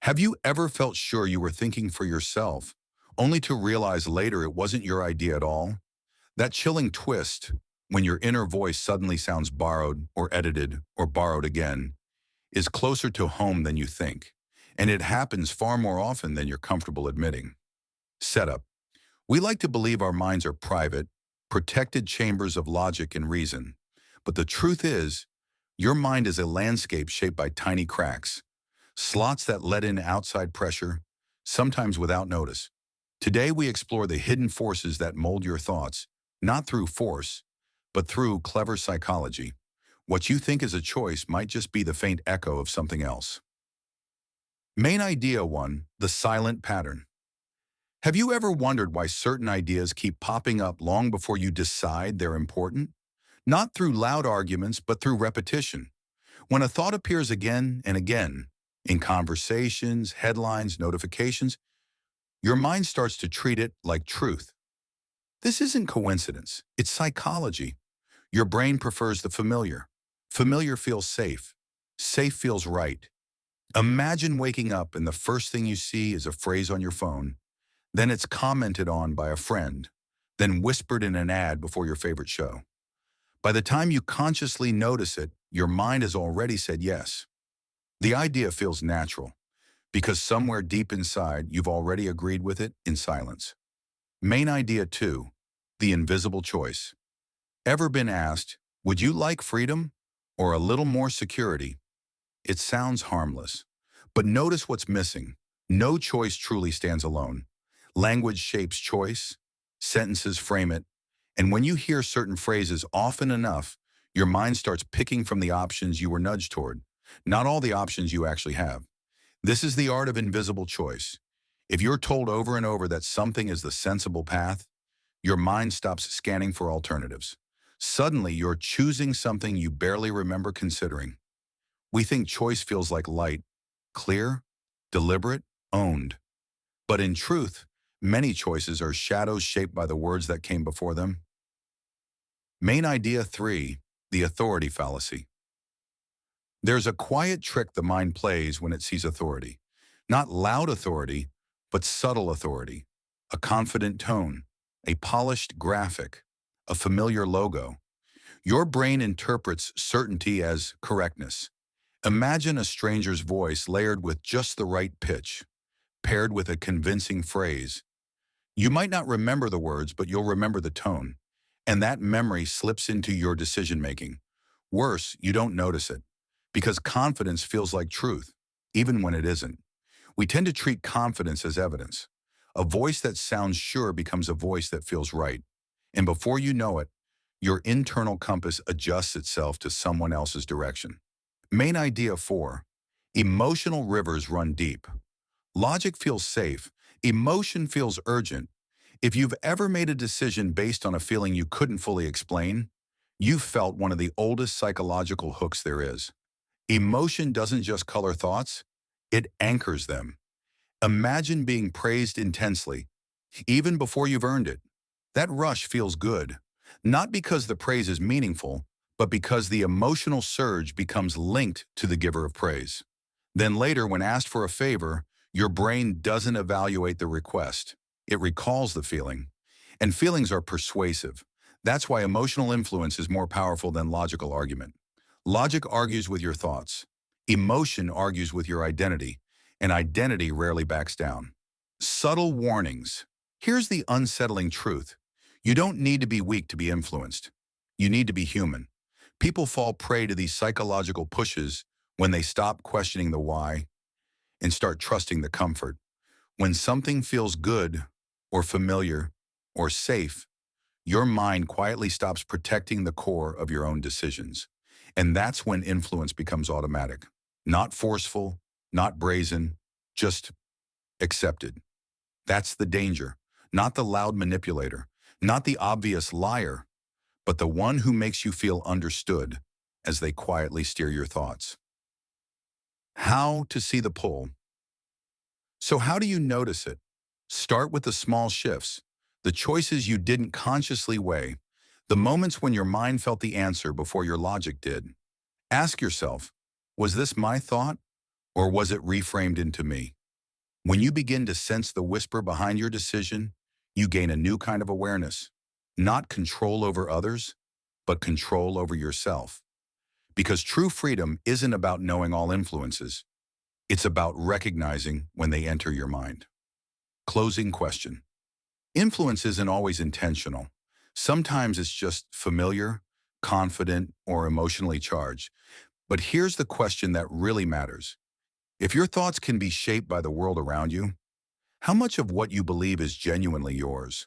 Have you ever felt sure you were thinking for yourself, only to realize later it wasn't your idea at all? That chilling twist, when your inner voice suddenly sounds borrowed or edited or borrowed again, is closer to home than you think, and it happens far more often than you're comfortable admitting. Setup. We like to believe our minds are private, protected chambers of logic and reason. But the truth is, your mind is a landscape shaped by tiny cracks, slots that let in outside pressure, sometimes without notice. Today we explore the hidden forces that mold your thoughts, not through force, but through clever psychology. What you think is a choice might just be the faint echo of something else. Main idea 1, the silent pattern. Have you ever wondered why certain ideas keep popping up long before you decide they're important? Not through loud arguments, but through repetition. When a thought appears again and again, in conversations, headlines, notifications, your mind starts to treat it like truth. This isn't coincidence, it's psychology. Your brain prefers the familiar. Familiar feels safe. Safe feels right. Imagine waking up and the first thing you see is a phrase on your phone, then it's commented on by a friend, then whispered in an ad before your favorite show. By the time you consciously notice it, your mind has already said yes. The idea feels natural, because somewhere deep inside you've already agreed with it in silence. Main idea 2, the invisible choice. Ever been asked, would you like freedom or a little more security? It sounds harmless, but notice what's missing. No choice truly stands alone. Language shapes choice, sentences frame it, and when you hear certain phrases often enough, your mind starts picking from the options you were nudged toward, not all the options you actually have. This is the art of invisible choice. If you're told over and over that something is the sensible path, your mind stops scanning for alternatives. Suddenly, you're choosing something you barely remember considering. We think choice feels like light, clear, deliberate, owned. But in truth, many choices are shadows shaped by the words that came before them. Main idea 3, the authority fallacy. There's a quiet trick the mind plays when it sees authority. Not loud authority, but subtle authority. A confident tone, a polished graphic, a familiar logo. Your brain interprets certainty as correctness. Imagine a stranger's voice layered with just the right pitch, paired with a convincing phrase. You might not remember the words, but you'll remember the tone. And that memory slips into your decision-making. Worse, you don't notice it, because confidence feels like truth, even when it isn't. We tend to treat confidence as evidence. A voice that sounds sure becomes a voice that feels right. And before you know it, your internal compass adjusts itself to someone else's direction. Main idea 4, emotional rivers run deep. Logic feels safe. Emotion feels urgent. If you've ever made a decision based on a feeling you couldn't fully explain, you've felt one of the oldest psychological hooks there is. Emotion doesn't just color thoughts, it anchors them. Imagine being praised intensely, even before you've earned it. That rush feels good, not because the praise is meaningful, but because the emotional surge becomes linked to the giver of praise. Then later, when asked for a favor, your brain doesn't evaluate the request. It recalls the feeling. And feelings are persuasive. That's why emotional influence is more powerful than logical argument. Logic argues with your thoughts. Emotion argues with your identity. And identity rarely backs down. Subtle warnings. Here's the unsettling truth. You don't need to be weak to be influenced. You need to be human. People fall prey to these psychological pushes when they stop questioning the why and start trusting the comfort. When something feels good or familiar or safe, your mind quietly stops protecting the core of your own decisions. And that's when influence becomes automatic. Not forceful, not brazen, just accepted. That's the danger. Not the loud manipulator, not the obvious liar, but the one who makes you feel understood as they quietly steer your thoughts. How to see the pull. So how do you notice it? Start with the small shifts, the choices you didn't consciously weigh, the moments when your mind felt the answer before your logic did. Ask yourself, was this my thought Or was it reframed into me? When you begin to sense the whisper behind your decision, you gain a new kind of awareness. Not control over others, but control over yourself. Because true freedom isn't about knowing all influences. It's about recognizing when they enter your mind. Closing question. Influence isn't always intentional. Sometimes it's just familiar, confident, or emotionally charged. But here's the question that really matters. If your thoughts can be shaped by the world around you, how much of what you believe is genuinely yours?